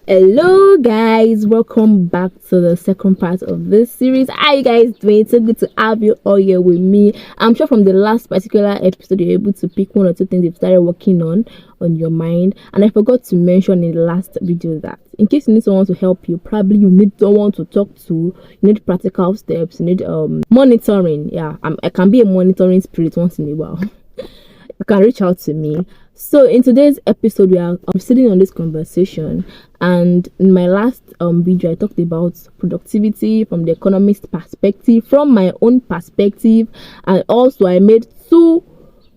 Hello guys, welcome back to the second part of this series. How you guys doing? It's so good to have you all here with me. I'm sure from the last particular episode you're able to pick one or two things you've started working on your mind. And I forgot to mention in the last video that in case you need someone to help you, probably you need someone to talk to, you need practical steps, you need monitoring. I can be a monitoring spirit once in a while. You can reach out to me. So in today's episode we are proceeding on this conversation, and in my last video I talked about productivity from the economist perspective, from my own perspective, and also I made two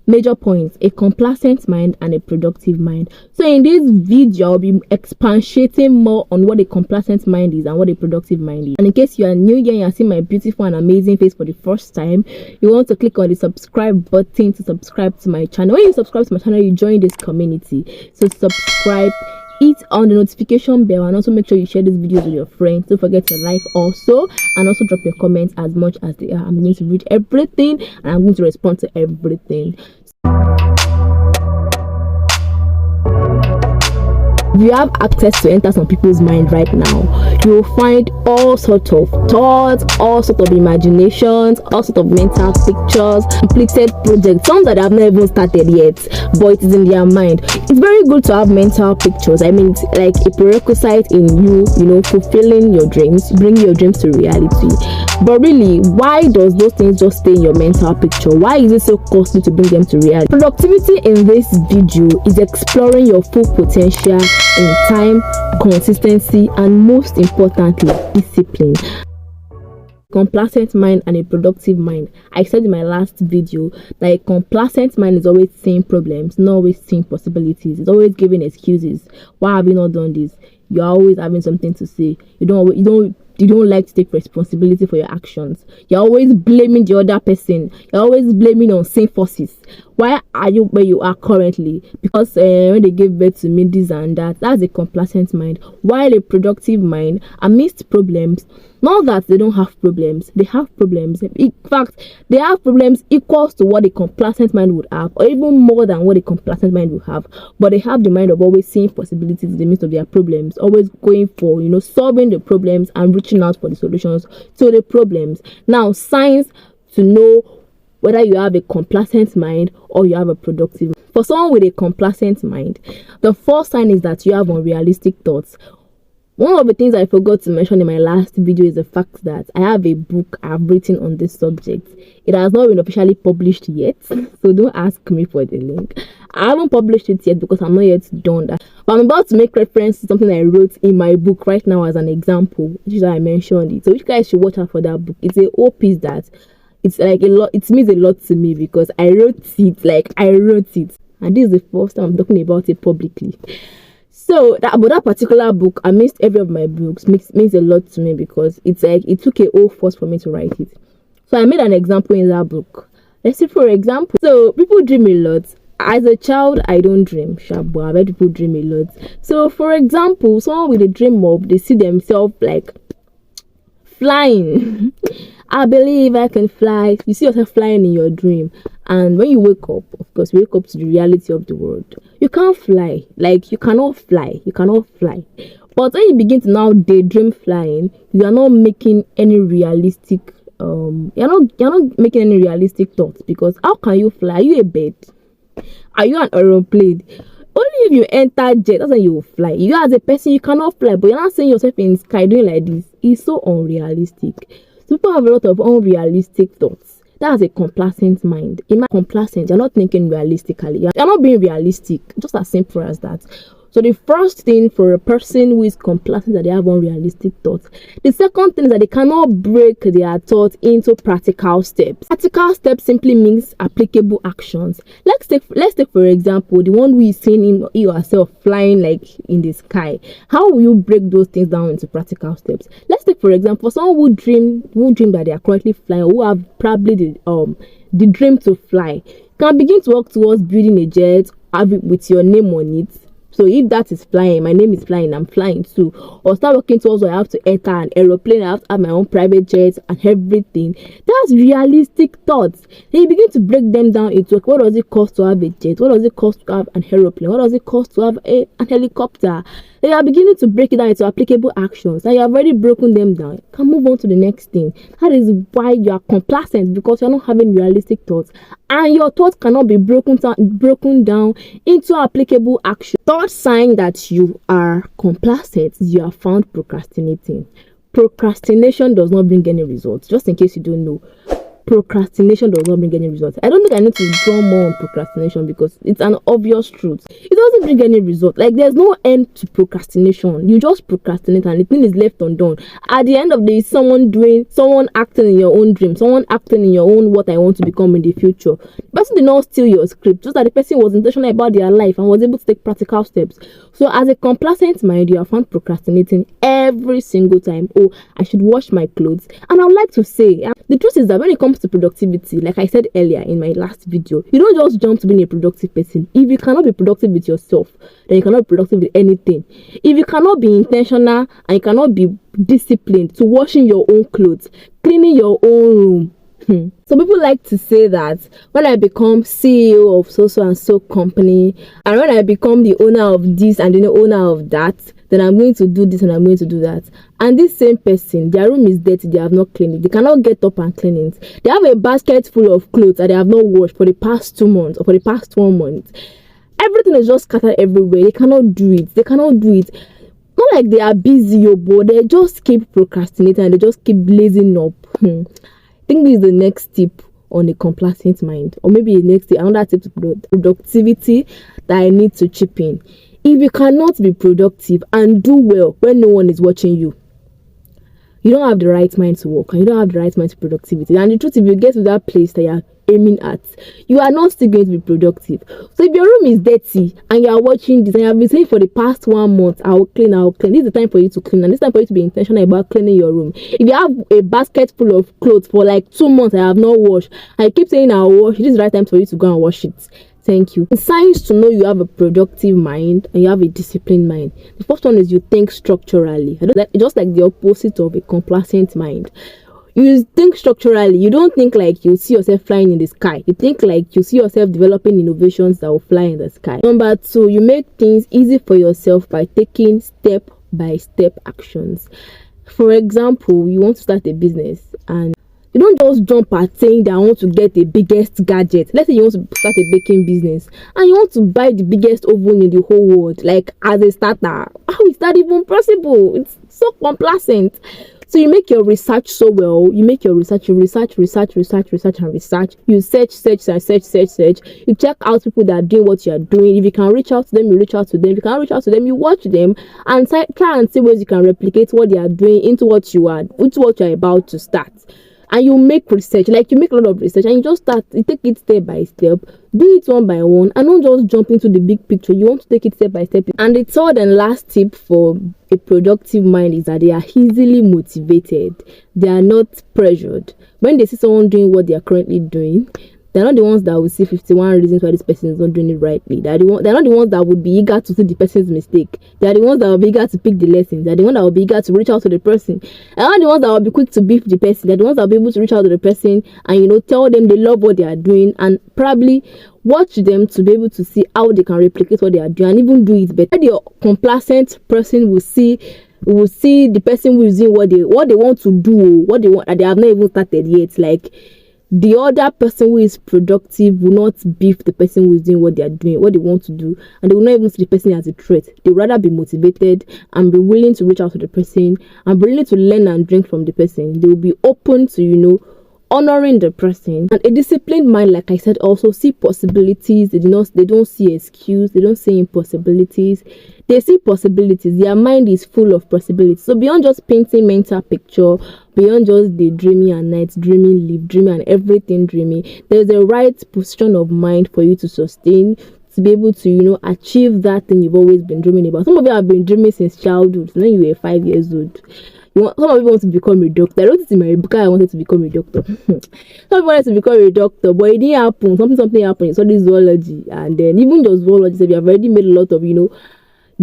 major points: a complacent mind and a productive mind. So in this video I'll be expatiating more on what a complacent mind is and what a productive mind is. And in case you are new here and you're seeing my beautiful and amazing face for the first time, you want to click on the subscribe button to subscribe to my channel. When you subscribe to my channel, you join this community. So subscribe, hit on the notification bell, and also make sure you share these videos with your friends. Don't forget to like also, and also drop your comments as much as they are. I'm going to read everything and I'm going to respond to everything. You have access to enter some people's mind right now. You will find all sorts of thoughts, all sorts of imaginations, all sorts of mental pictures, completed projects, some that have not even started yet, but it is in their mind. It's very good to have mental pictures. I mean, it's like a prerequisite in you fulfilling your dreams, bringing your dreams to reality. But really, why does those things just stay in your mental picture? Why is it so costly to bring them to reality? Productivity in this video is exploring your full potential in time, consistency, and most importantly, discipline. Complacent mind and a productive mind. I said in my last video that a complacent mind is always seeing problems, not always seeing possibilities. It's always giving excuses. Why have you not done this? You're always having something to say. You don't like to take responsibility for your actions. You're always blaming the other person. You're always blaming on same forces. Why are you where you are currently? Because when they gave birth to me, this and that. That's a complacent mind. While a productive mind, amidst problems, not that they don't have problems, they have problems. In fact, they have problems equals to what a complacent mind would have, or even more than what a complacent mind would have. But they have the mind of always seeing possibilities in the midst of their problems, always going for solving the problems and reaching out for the solutions to the problems. Now, signs to know whether you have a complacent mind or you have a productive mind. For someone with a complacent mind, the first sign is that you have unrealistic thoughts. One of the things I forgot to mention in my last video is the fact that I have a book I've written on this subject. It has not been officially published yet, so don't ask me for the link. I haven't published it yet because I'm not yet done that. But I'm about to make reference to something I wrote in my book right now as an example, which is why I mentioned it. So you guys should watch out for that book. It's a whole piece that it's like a lot. It means a lot to me because I wrote it, and this is the first time I'm talking about it publicly. So that particular book, amidst every of my books, means a lot to me because it's like it took a whole force for me to write it. So I made an example in that book. Let's say, for example, so people dream a lot. As a child, I don't dream, but I've heard people dream a lot. So for example, someone with a dream of they see themselves like flying. I believe I can fly. You see yourself flying in your dream, and when you wake up, of course, you wake up to the reality of the world. You can't fly. Like, you cannot fly. But when you begin to now daydream flying, you are not making any realistic you're not making any realistic thoughts, because how can you fly? Are you a bird? Are you an aeroplane? Only if you enter jet, that's when you will fly. You as a person, you cannot fly, but you're not seeing yourself in the sky doing like this. It's so unrealistic. So people have a lot of unrealistic thoughts. That's a complacent mind. In my complacent, you're not thinking realistically. You're not being realistic. Just as simple as that. So the first thing for a person who is complacent is that they have unrealistic thoughts. The second thing is that they cannot break their thoughts into practical steps. Practical steps simply means applicable actions. Let's take for example the one who is seeing him or herself flying like in the sky. How will you break those things down into practical steps? Let's take for example someone who dream that they are currently flying, or who have probably the dream to fly, can begin to work towards building a jet, have it with your name on it. So if that is flying, my name is flying, I'm flying too. Or start working towards I have to enter an aeroplane, I have to have my own private jet and everything. That's realistic thoughts. Then you begin to break them down into what does it cost to have a jet? What does it cost to have an aeroplane? What does it cost to have an helicopter? Then you are beginning to break it down into applicable actions, and you have already broken them down. You can move on to the next thing. That is why you are complacent, because you're not having realistic thoughts, and your thoughts cannot be broken down into applicable action. Third sign that you are complacent is you are found procrastinating. Procrastination does not bring any results. Just in case you don't know, procrastination does not bring any results. I don't think I need to draw more on procrastination because it's an obvious truth. It doesn't bring any result. Like, there's no end to procrastination. You just procrastinate and the thing is left undone. At the end of the day, someone acting in your own dream, someone acting in your own what I want to become in the future. The person did not steal your script, just that the person was intentional about their life and was able to take practical steps. So as a complacent mind, you are found procrastinating every single time. Oh, I should wash my clothes. And I would like to say, the truth is that when it comes to productivity, like I said earlier in my last video, you don't just jump to being a productive person. If you cannot be productive with yourself, then you cannot be productive with anything. If you cannot be intentional and you cannot be disciplined to washing your own clothes, cleaning your own room. So people like to say that when I become CEO of so and so company, and when I become the owner of this and the owner of that, then I'm going to do this and I'm going to do that. And this same person, their room is dirty, they have not cleaned it. They cannot get up and clean it. They have a basket full of clothes that they have not washed for the past 2 months or for the past 1 month. Everything is just scattered everywhere. They cannot do it. Not like they are busy, but they just keep procrastinating and they just keep blazing up. I think this is the next tip on a complacent mind, or maybe another tip to productivity that I need to chip in. If you cannot be productive and do well when no one is watching you, you don't have the right mind to work and you don't have the right mind to productivity. And the truth, if you get to that place that you're aiming at, you are not still going to be productive. So if your room is dirty and you are watching this and you have been saying for the past 1 month, I'll clean, this is the time for you to clean, and this time for you to be intentional about cleaning your room. If you have a basket full of clothes for like 2 months I have not washed, I keep saying I'll wash, this is the right time for you to go and wash it. Thank you. Signs to know you have a productive mind and you have a disciplined mind. The first one is you think structurally. Just like the opposite of a complacent mind. You think structurally. You don't think like you see yourself flying in the sky. You think like you see yourself developing innovations that will fly in the sky. Number 2, you make things easy for yourself by taking step-by-step actions. For example, you want to start a business and you don't just jump at saying that I want to get the biggest gadget. Let's say you want to start a baking business and you want to buy the biggest oven in the whole world, like as a starter. How is that even possible? It's so complacent. So you make your research so well. You make your research, you research. You search. You check out people that are doing what you are doing. If you can reach out to them, you reach out to them. If you can't reach out to them, you watch them and try and see ways you can replicate what they are doing into what you are about to start. And you make research, like you make a lot of research and you just start, you take it step by step, do it one by one, and don't just jump into the big picture. You want to take it step by step. And the third and last tip for a productive mind is that they are easily motivated. They are not pressured. When they see someone doing what they are currently doing, they're not the ones that will see 51 reasons why this person is not doing it rightly. They're not the ones that would be eager to see the person's mistake. They're the ones that will be eager to pick the lessons. They're the ones that will be eager to reach out to the person. They're not the ones that will be quick to beef the person. They're the ones that will be able to reach out to the person and tell them they love what they are doing and probably watch them to be able to see how they can replicate what they are doing and even do it better. The complacent person will see the person who is doing what they want to do, what they want, and they have not even started yet. Like, the other person who is productive will not beef the person who is doing what they are doing, what they want to do, and they will not even see the person as a threat. They would rather be motivated and be willing to reach out to the person and be willing to learn and drink from the person. They will be open to, honoring the person. And a disciplined mind, like I said, also see possibilities. They don't see excuse. They don't see impossibilities. They see possibilities. Their mind is full of possibilities. So beyond just painting mental picture, beyond just daydreaming and night dreaming, live dreaming and everything dreaming, there's a right position of mind for you to sustain, to be able to achieve that thing you've always been dreaming about. Some of you have been dreaming since childhood, when you were 5 years old. Some of you want to become a doctor. I wrote it in my book. I wanted to become a doctor. Some people wanted to become a doctor, but it didn't happen. Something happened. So this zoology, and then even just zoology, so you have already made a lot of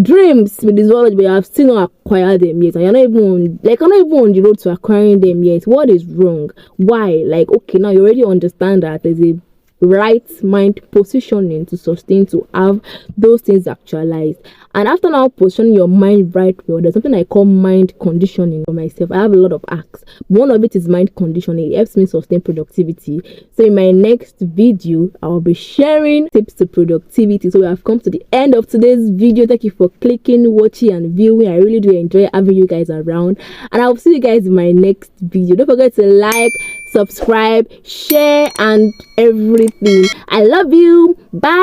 dreams with this zoology, but you have still not acquired them yet, and you're not even on the road to acquiring them yet. What is wrong? Why? Okay, now you already understand that there's a right mind positioning to sustain, to have those things actualized. And after now positioning your mind right well, there's something I call mind conditioning for myself. I have a lot of hacks. One of it is mind conditioning. It helps me sustain productivity. So in my next video, I'll be sharing tips to productivity. So we have come to the end of today's video. Thank you for clicking, watching, and viewing. I really do enjoy having you guys around, and I'll see you guys in my next video. Don't forget to like, subscribe, share, and everything. I love you. Bye.